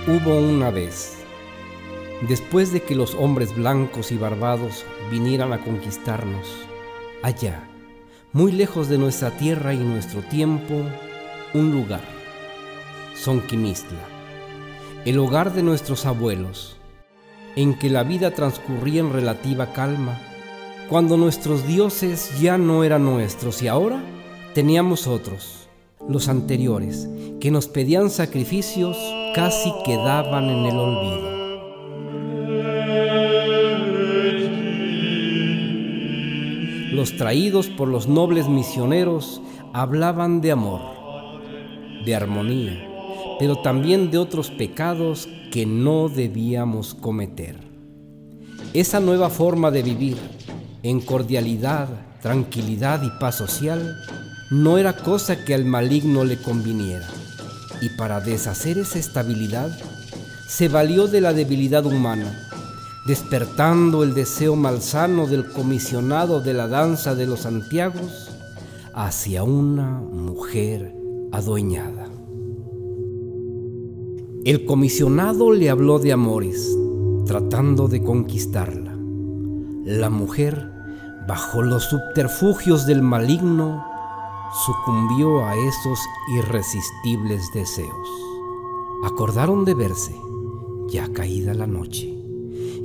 Hubo una vez, después de que los hombres blancos y barbados vinieran a conquistarnos, allá, muy lejos de nuestra tierra y nuestro tiempo, un lugar, Zonquimistla, el hogar de nuestros abuelos, en que la vida transcurría en relativa calma, cuando nuestros dioses ya no eran nuestros y ahora teníamos otros, los anteriores, que nos pedían sacrificios, casi quedaban en el olvido. Los traídos por los nobles misioneros hablaban de amor, de armonía, pero también de otros pecados que no debíamos cometer. Esa nueva forma de vivir, en cordialidad, tranquilidad y paz social, no era cosa que al maligno le conviniera, y para deshacer esa estabilidad, se valió de la debilidad humana, despertando el deseo malsano del comisionado de la danza de los Santiagos hacia una mujer adueñada. El comisionado le habló de amores, tratando de conquistarla. La mujer, bajo los subterfugios del maligno, sucumbió a esos irresistibles deseos. Acordaron de verse, ya caída la noche,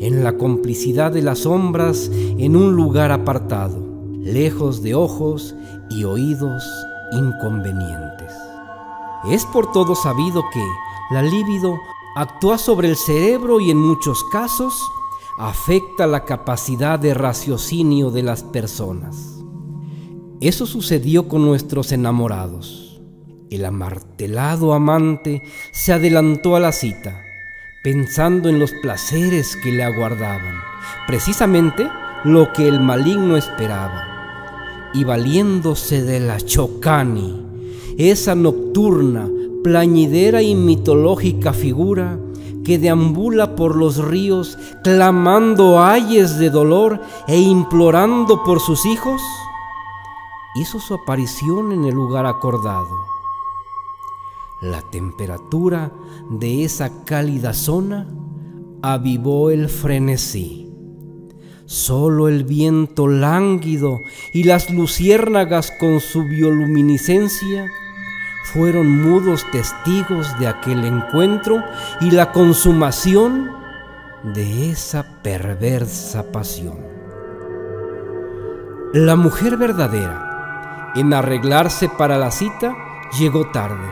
en la complicidad de las sombras, en un lugar apartado, lejos de ojos y oídos inconvenientes. Es por todo sabido que la libido actúa sobre el cerebro y en muchos casos afecta la capacidad de raciocinio de las personas. Eso sucedió con nuestros enamorados. El amartelado amante se adelantó a la cita, pensando en los placeres que le aguardaban, precisamente lo que el maligno esperaba, y valiéndose de la chocani, esa nocturna, plañidera y mitológica figura que deambula por los ríos clamando ayes de dolor e implorando por sus hijos, hizo su aparición en el lugar acordado. La temperatura de esa cálida zona avivó el frenesí. Solo el viento lánguido y las luciérnagas con su bioluminiscencia fueron mudos testigos de aquel encuentro y la consumación de esa perversa pasión. La mujer verdadera, en arreglarse para la cita, llegó tarde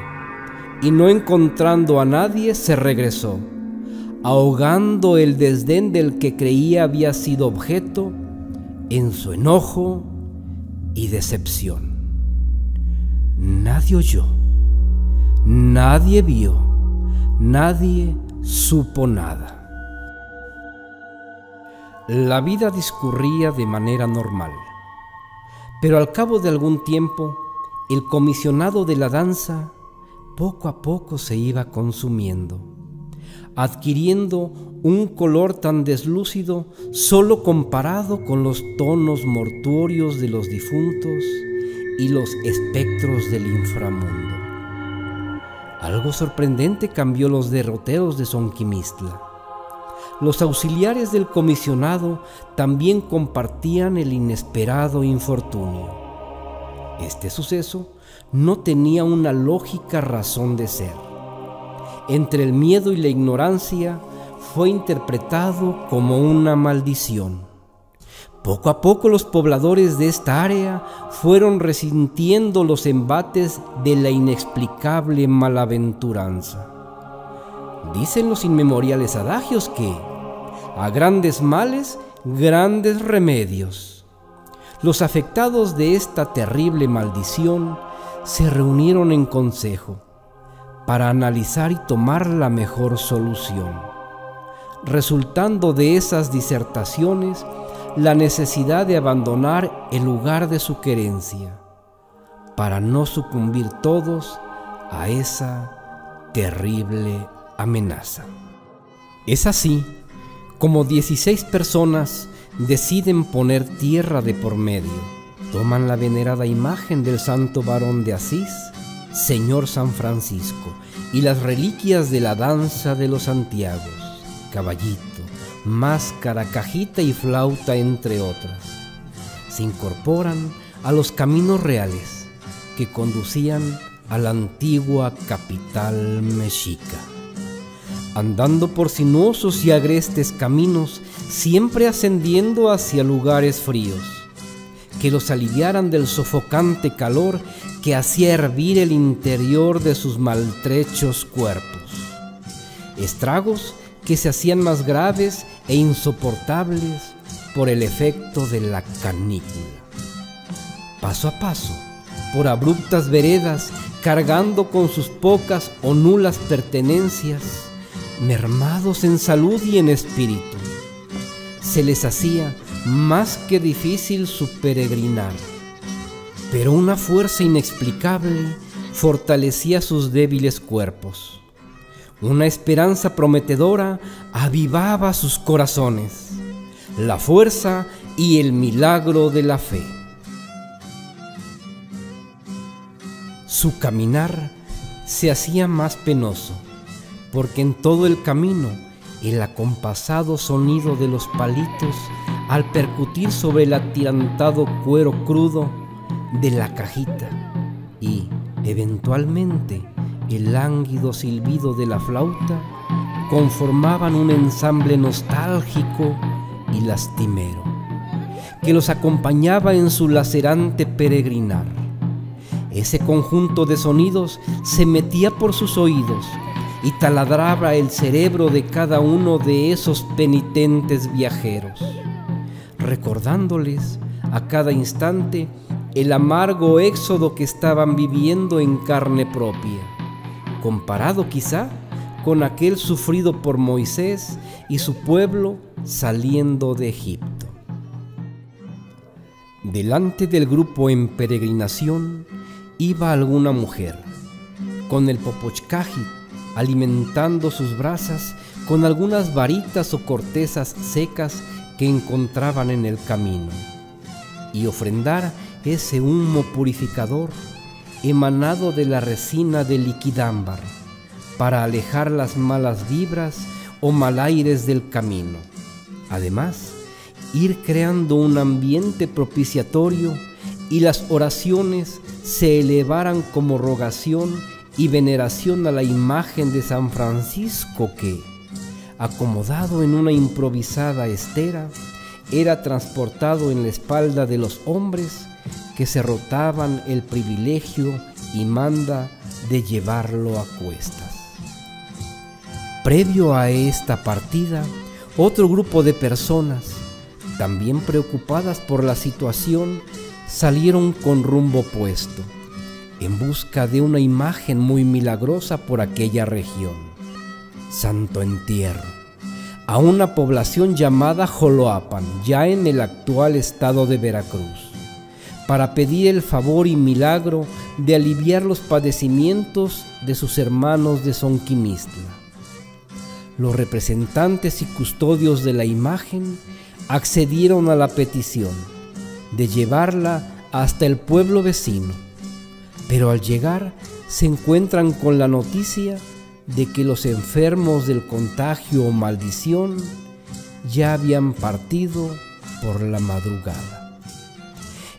y no encontrando a nadie se regresó, ahogando el desdén del que creía había sido objeto en su enojo y decepción. Nadie oyó, nadie vio, nadie supo nada. La vida discurría de manera normal, pero al cabo de algún tiempo, el comisionado de la danza poco a poco se iba consumiendo, adquiriendo un color tan deslúcido solo comparado con los tonos mortuorios de los difuntos y los espectros del inframundo. Algo sorprendente cambió los derroteros de Zonquimistla. Los auxiliares del comisionado también compartían el inesperado infortunio. Este suceso no tenía una lógica razón de ser. Entre el miedo y la ignorancia fue interpretado como una maldición. Poco a poco los pobladores de esta área fueron resintiendo los embates de la inexplicable malaventuranza. Dicen los inmemoriales adagios que a grandes males, grandes remedios. Los afectados de esta terrible maldición se reunieron en consejo para analizar y tomar la mejor solución, resultando de esas disertaciones la necesidad de abandonar el lugar de su querencia para no sucumbir todos a esa terrible amenaza. Es así como 16 personas deciden poner tierra de por medio, toman la venerada imagen del santo varón de Asís Señor San Francisco y las reliquias de la danza de los Santiagos, caballito, máscara, cajita y flauta, entre otras, se incorporan a los caminos reales que conducían a la antigua capital mexica. Andando por sinuosos y agrestes caminos, siempre ascendiendo hacia lugares fríos, que los aliviaran del sofocante calor que hacía hervir el interior de sus maltrechos cuerpos. Estragos que se hacían más graves e insoportables por el efecto de la canícula. Paso a paso, por abruptas veredas, cargando con sus pocas o nulas pertenencias, mermados en salud y en espíritu, se les hacía más que difícil su peregrinar, pero una fuerza inexplicable fortalecía sus débiles cuerpos. Una esperanza prometedora avivaba sus corazones, la fuerza y el milagro de la fe. Su caminar se hacía más penoso, porque en todo el camino el acompasado sonido de los palitos al percutir sobre el atirantado cuero crudo de la cajita y, eventualmente, el lánguido silbido de la flauta conformaban un ensamble nostálgico y lastimero que los acompañaba en su lacerante peregrinar. Ese conjunto de sonidos se metía por sus oídos y taladraba el cerebro de cada uno de esos penitentes viajeros, recordándoles a cada instante el amargo éxodo que estaban viviendo en carne propia, comparado quizá con aquel sufrido por Moisés y su pueblo saliendo de Egipto. Delante del grupo en peregrinación iba alguna mujer, con el popochcajit, alimentando sus brasas con algunas varitas o cortezas secas que encontraban en el camino, y ofrendar ese humo purificador emanado de la resina de liquidámbar para alejar las malas vibras o malaires del camino. Además, ir creando un ambiente propiciatorio y las oraciones se elevaran como rogación y veneración a la imagen de San Francisco que, acomodado en una improvisada estera, era transportado en la espalda de los hombres que se rotaban el privilegio y manda de llevarlo a cuestas. Previo a esta partida, otro grupo de personas, también preocupadas por la situación, salieron con rumbo opuesto, en busca de una imagen muy milagrosa por aquella región, Santo Entierro, a una población llamada Joloapan, ya en el actual estado de Veracruz, para pedir el favor y milagro de aliviar los padecimientos de sus hermanos de Sonquimistla. Los representantes y custodios de la imagen accedieron a la petición de llevarla hasta el pueblo vecino, pero al llegar se encuentran con la noticia de que los enfermos del contagio o maldición ya habían partido por la madrugada.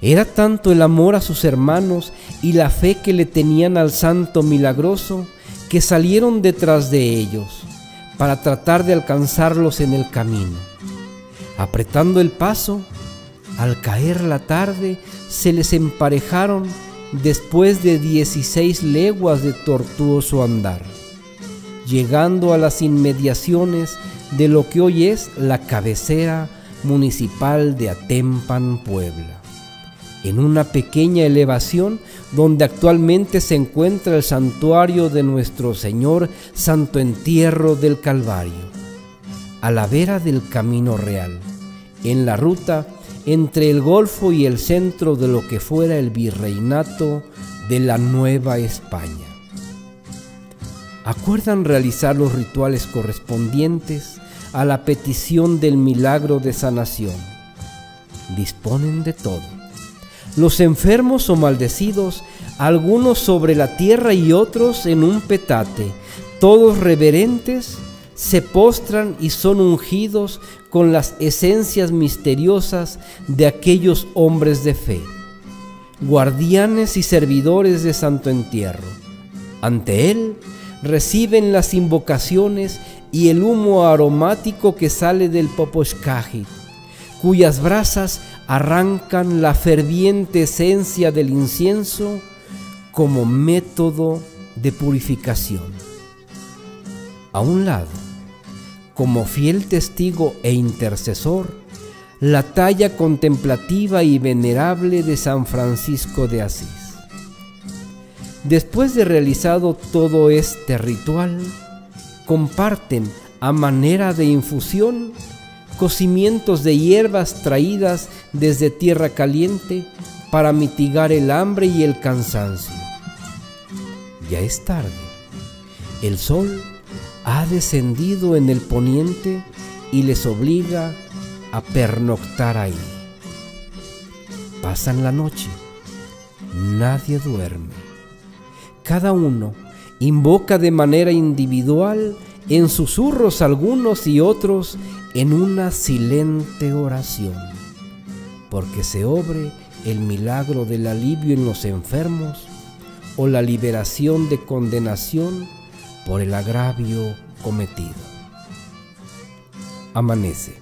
Era tanto el amor a sus hermanos y la fe que le tenían al santo milagroso que salieron detrás de ellos para tratar de alcanzarlos en el camino. Apretando el paso, al caer la tarde se les emparejaron después de 16 leguas de tortuoso andar, llegando a las inmediaciones de lo que hoy es la cabecera municipal de Atempan, Puebla, en una pequeña elevación donde actualmente se encuentra el santuario de Nuestro Señor Santo Entierro del Calvario, a la vera del Camino Real, en la ruta entre el Golfo y el centro de lo que fuera el virreinato de la Nueva España. Acuerdan realizar los rituales correspondientes a la petición del milagro de sanación. Disponen de todo. Los enfermos o maldecidos, algunos sobre la tierra y otros en un petate, todos reverentes, se postran y son ungidos con las esencias misteriosas de aquellos hombres de fe, guardianes y servidores de Santo Entierro. Ante él reciben las invocaciones y el humo aromático que sale del Poposhkahit, cuyas brasas arrancan la ferviente esencia del incienso como método de purificación. A un lado, como fiel testigo e intercesor, la talla contemplativa y venerable de San Francisco de Asís. Después de realizado todo este ritual, comparten a manera de infusión cocimientos de hierbas traídas desde tierra caliente para mitigar el hambre y el cansancio. Ya es tarde. El sol ha descendido en el poniente y les obliga a pernoctar ahí. Pasan la noche. Nadie duerme. Cada uno invoca de manera individual, en susurros algunos y otros en una silente oración, porque se obre el milagro del alivio en los enfermos o la liberación de condenación por el agravio cometido. Amanece.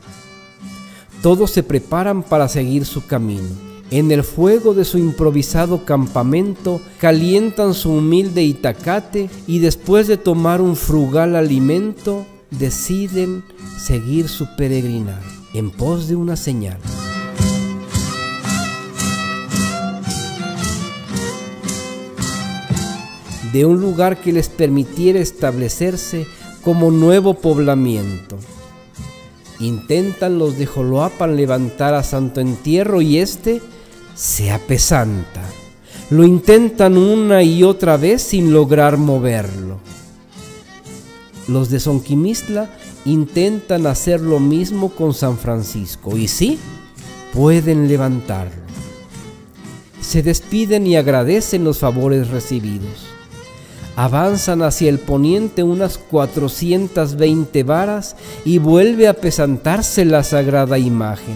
Todos se preparan para seguir su camino. En el fuego de su improvisado campamento calientan su humilde itacate y después de tomar un frugal alimento deciden seguir su peregrinar en pos de una señal. De un lugar que les permitiera establecerse como nuevo poblamiento. Intentan los de Joloapan levantar a Santo Entierro y éste se apesanta. Lo intentan una y otra vez sin lograr moverlo. Los de Sonquimistla intentan hacer lo mismo con San Francisco y sí, pueden levantarlo. Se despiden y agradecen los favores recibidos. Avanzan hacia el poniente unas 420 varas y vuelve a apesantarse la sagrada imagen.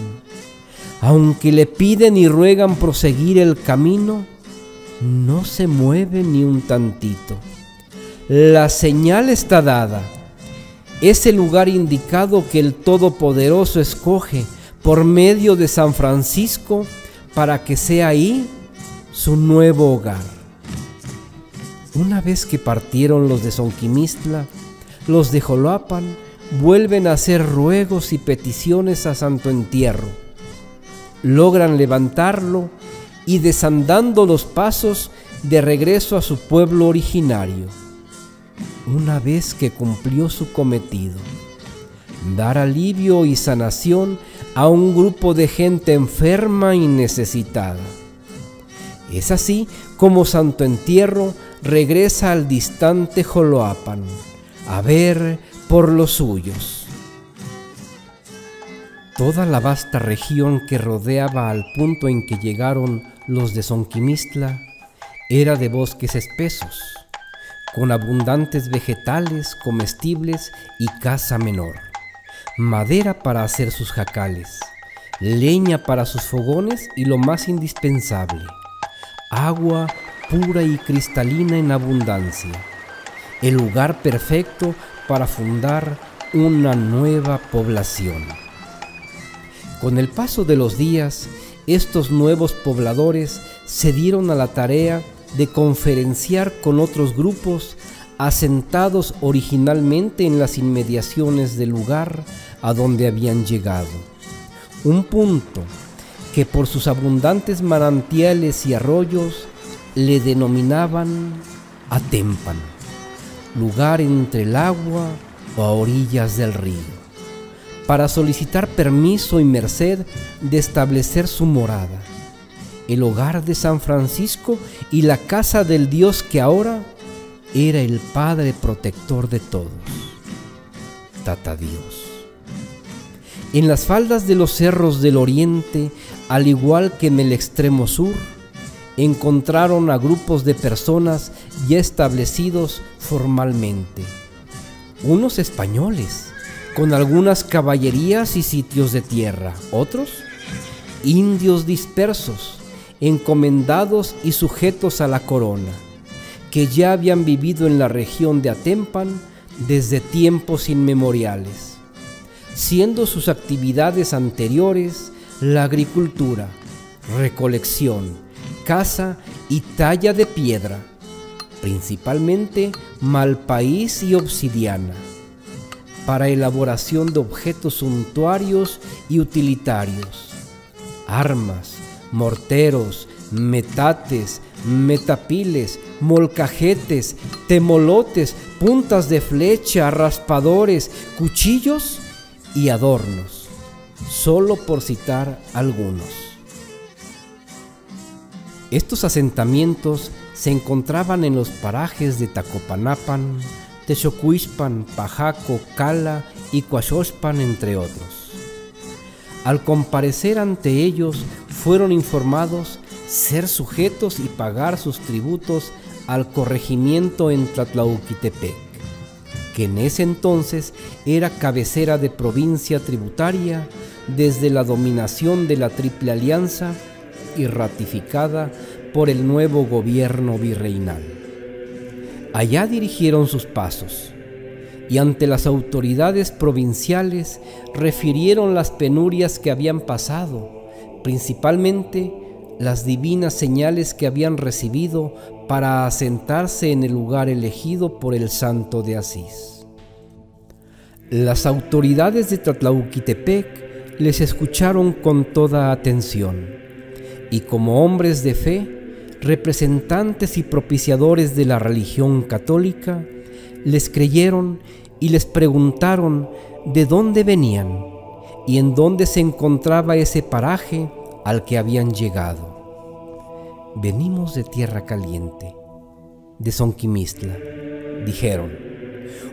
Aunque le piden y ruegan proseguir el camino, no se mueve ni un tantito. La señal está dada. Es el lugar indicado que el Todopoderoso escoge por medio de San Francisco para que sea ahí su nuevo hogar. Una vez que partieron los de Sonquimistla, los de Joloapan vuelven a hacer ruegos y peticiones a Santo Entierro. Logran levantarlo y desandando los pasos de regreso a su pueblo originario. Una vez que cumplió su cometido, dar alivio y sanación a un grupo de gente enferma y necesitada. Es así como Santo Entierro regresa al distante Joloapan a ver por los suyos. Toda la vasta región que rodeaba al punto en que llegaron los de Sonquimistla era de bosques espesos, con abundantes vegetales comestibles y caza menor, madera para hacer sus jacales, leña para sus fogones y lo más indispensable, agua pura y cristalina en abundancia, el lugar perfecto para fundar una nueva población. Con el paso de los días, estos nuevos pobladores se dieron a la tarea de conferenciar con otros grupos asentados originalmente en las inmediaciones del lugar a donde habían llegado. Un punto que por sus abundantes manantiales y arroyos le denominaban Atémpano, lugar entre el agua o a orillas del río, para solicitar permiso y merced de establecer su morada, el hogar de San Francisco y la casa del Dios que ahora era el Padre protector de todos, Tata Dios. En las faldas de los cerros del oriente, al igual que en el extremo sur, encontraron a grupos de personas ya establecidos formalmente. Unos españoles, con algunas caballerías y sitios de tierra. Otros, indios dispersos, encomendados y sujetos a la corona, que ya habían vivido en la región de Atempan desde tiempos inmemoriales, siendo sus actividades anteriores la agricultura, recolección, caza y talla de piedra, principalmente malpaís y obsidiana, para elaboración de objetos suntuarios y utilitarios, armas, morteros, metates, metapiles, molcajetes, temolotes, puntas de flecha, raspadores, cuchillos y adornos, solo por citar algunos. Estos asentamientos se encontraban en los parajes de Tacopanapan, Texocuixpan, Pajaco, Cala y Coaxoxpan, entre otros. Al comparecer ante ellos, fueron informados ser sujetos y pagar sus tributos al corregimiento en Tlatlauquitepec, que en ese entonces era cabecera de provincia tributaria desde la dominación de la Triple Alianza y ratificada por el nuevo gobierno virreinal. Allá dirigieron sus pasos y ante las autoridades provinciales refirieron las penurias que habían pasado, principalmente las divinas señales que habían recibido para asentarse en el lugar elegido por el Santo de Asís. Las autoridades de Tlatlauquitepec les escucharon con toda atención y, como hombres de fe, representantes y propiciadores de la religión católica, les creyeron y les preguntaron de dónde venían y en dónde se encontraba ese paraje al que habían llegado. Venimos de Tierra Caliente, de Zonquimistla, dijeron,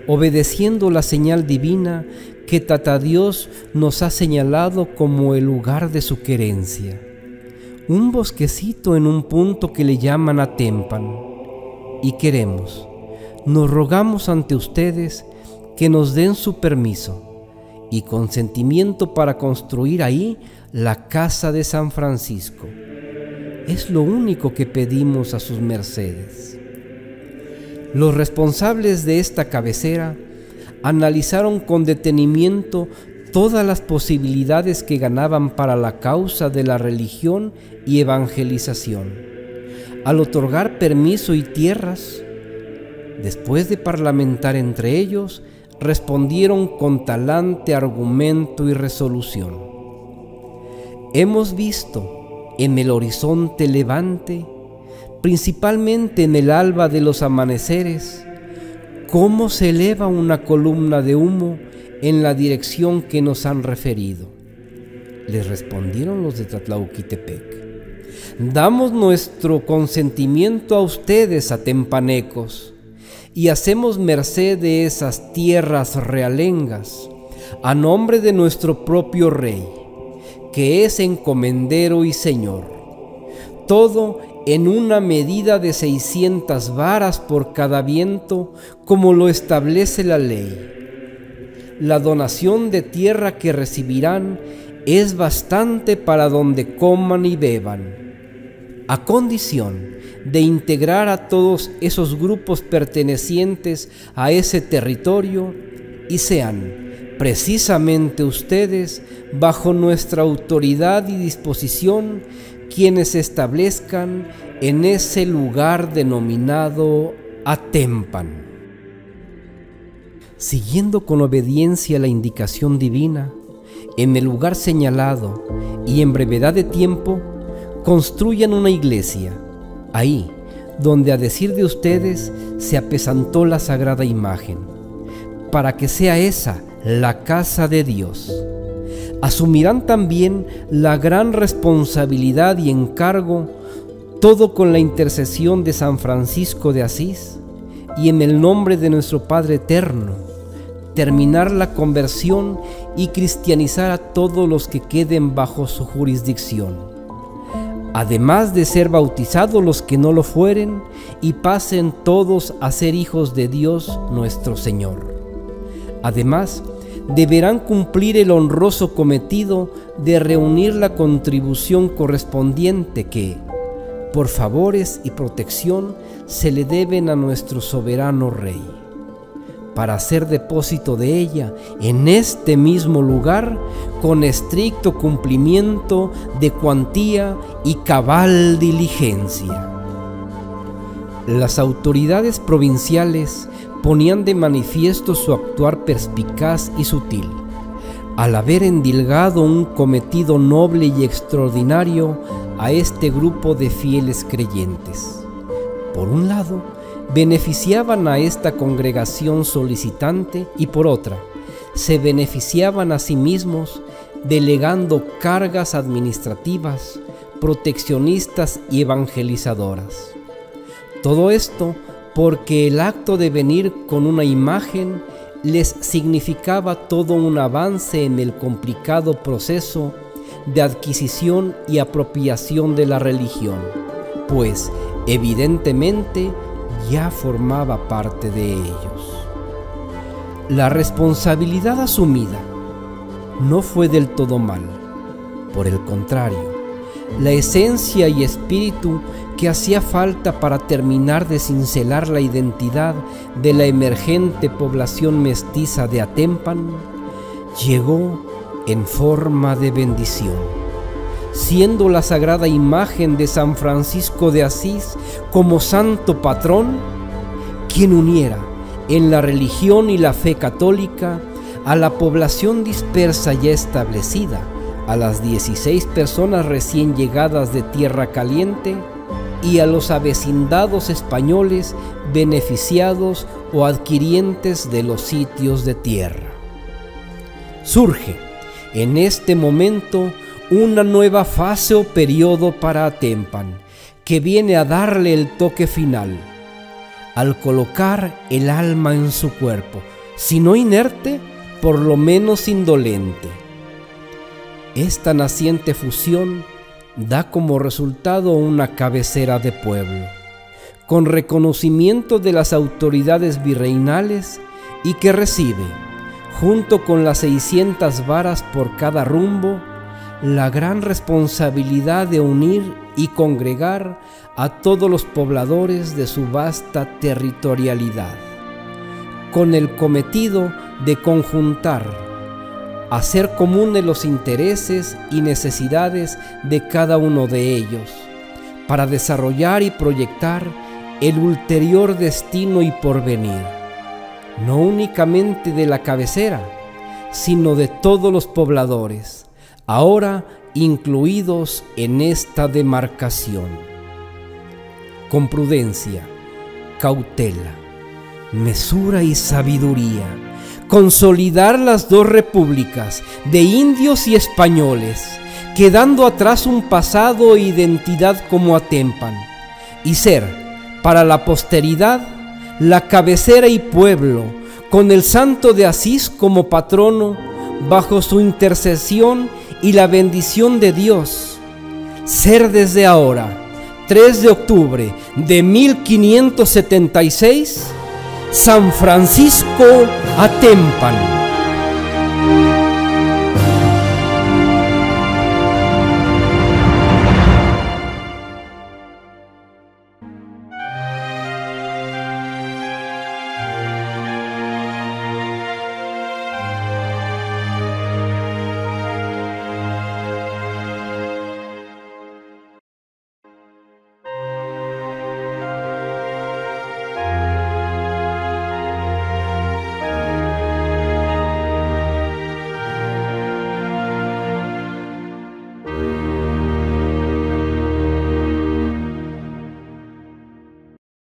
obedeciendo la señal divina que Tatadios nos ha señalado como el lugar de su querencia. Un bosquecito en un punto que le llaman Atempan, y queremos, nos rogamos ante ustedes que nos den su permiso y consentimiento para construir ahí la casa de San Francisco. Es lo único que pedimos a sus mercedes. Los responsables de esta cabecera analizaron con detenimiento todas las posibilidades que ganaban para la causa de la religión y evangelización. Al otorgar permiso y tierras, después de parlamentar entre ellos, respondieron con talante argumento y resolución. Hemos visto en el horizonte levante, principalmente en el alba de los amaneceres, cómo se eleva una columna de humo en la dirección que nos han referido. Les respondieron los de Tlatlauquitepec. Damos nuestro consentimiento a ustedes, atempanecos, y hacemos merced de esas tierras realengas, a nombre de nuestro propio rey, que es encomendero y señor. Todo en una medida de 600 varas por cada viento, como lo establece la ley. La donación de tierra que recibirán es bastante para donde coman y beban, a condición de integrar a todos esos grupos pertenecientes a ese territorio y sean precisamente ustedes, bajo nuestra autoridad y disposición, quienes se establezcan en ese lugar denominado Atempan. Siguiendo con obediencia la indicación divina, en el lugar señalado y en brevedad de tiempo, construyan una iglesia, ahí donde, a decir de ustedes, se apesantó la sagrada imagen, para que sea esa la casa de Dios. Asumirán también la gran responsabilidad y encargo, todo con la intercesión de San Francisco de Asís y en el nombre de nuestro Padre Eterno, terminar la conversión y cristianizar a todos los que queden bajo su jurisdicción, además de ser bautizados los que no lo fueren, y pasen todos a ser hijos de Dios nuestro Señor. Además, deberán cumplir el honroso cometido de reunir la contribución correspondiente que, por favores y protección, se le deben a nuestro soberano Rey, para hacer depósito de ella en este mismo lugar con estricto cumplimiento de cuantía y cabal diligencia. Las autoridades provinciales ponían de manifiesto su actuar perspicaz y sutil, al haber endilgado un cometido noble y extraordinario a este grupo de fieles creyentes. Por un lado, beneficiaban a esta congregación solicitante y por otra, se beneficiaban a sí mismos delegando cargas administrativas, proteccionistas y evangelizadoras. Todo esto porque el acto de venir con una imagen les significaba todo un avance en el complicado proceso de adquisición y apropiación de la religión, pues evidentemente ya formaba parte de ellos. La responsabilidad asumida no fue del todo mal, por el contrario, la esencia y espíritu que hacía falta para terminar de cincelar la identidad de la emergente población mestiza de Atempan llegó en forma de bendición, siendo la sagrada imagen de San Francisco de Asís como santo patrón, quien uniera en la religión y la fe católica a la población dispersa ya establecida, a las 16 personas recién llegadas de Tierra Caliente y a los avecindados españoles beneficiados o adquirientes de los sitios de tierra. Surge en este momento una nueva fase o periodo para Atempan, que viene a darle el toque final, al colocar el alma en su cuerpo, si no inerte, por lo menos indolente. Esta naciente fusión da como resultado una cabecera de pueblo, con reconocimiento de las autoridades virreinales y que recibe, junto con las 600 varas por cada rumbo, la gran responsabilidad de unir y congregar a todos los pobladores de su vasta territorialidad, con el cometido de conjuntar, hacer comunes los intereses y necesidades de cada uno de ellos, para desarrollar y proyectar el ulterior destino y porvenir, no únicamente de la cabecera, sino de todos los pobladores, ahora incluidos en esta demarcación. Con prudencia, cautela, mesura y sabiduría, consolidar las dos repúblicas de indios y españoles, quedando atrás un pasado e identidad como Atempan, y ser, para la posteridad, la cabecera y pueblo, con el santo de Asís como patrono, bajo su intercesión y la bendición de Dios, ser desde ahora, 3 de octubre de 1576, San Francisco Atempan.